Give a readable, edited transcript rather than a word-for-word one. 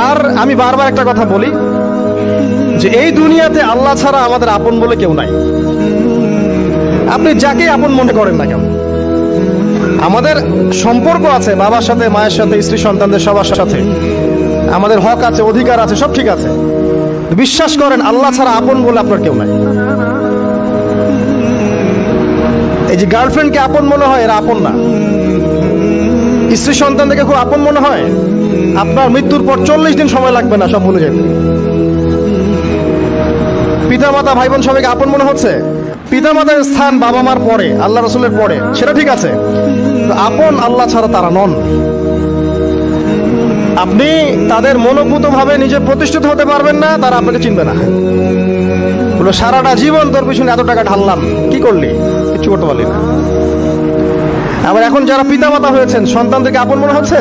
আর আমি বারবার একটা কথা বলি যে এই দুনিয়াতে আল্লাহ ছাড়া আমাদের আপন বলে কেউ নাই। আপনি যাকে আপন মনে করেন না কেন, আমাদের সম্পর্ক আছে বাবার সাথে, মায়ের সাথে, স্ত্রী সন্তানদের সবার সাথে, আমাদের হক আছে, অধিকার আছে, সব ঠিক আছে। বিশ্বাস করেন আল্লাহ ছাড়া আপন বলে আপনার কেউ নাই। এই যে গার্লফ্রেন্ডকে আপন মনে হয়, এরা আপন না। স্ত্রী সন্তান থেকে খুব আপন মনে হয়, আপনার মৃত্যুর পর 40 দিন সময় লাগবে না সব ভুলে যেতে। পিতা মাতা ভাই বোন সবাইকে আপন মনে হচ্ছে। পিতা মাতার স্থান বাবা মার পরে, আল্লাহ রসুলের পরে, সেটা ঠিক আছে। তো আপন আল্লাহ ছাড়া তারা নন। আপনি তাদের মনোভূত ভাবে নিজে প্রতিষ্ঠিত হতে পারবেন না, তারা আপনাকে চিনবে না। বলে সারাটা জীবন তোর পিছনে এত টাকা ঢাললাম, কি করলি? কিছু করতে পারলি না। আবার এখন যারা পিতা মাতা হয়েছেন, সন্তানদেরকে আপন মনে হচ্ছে?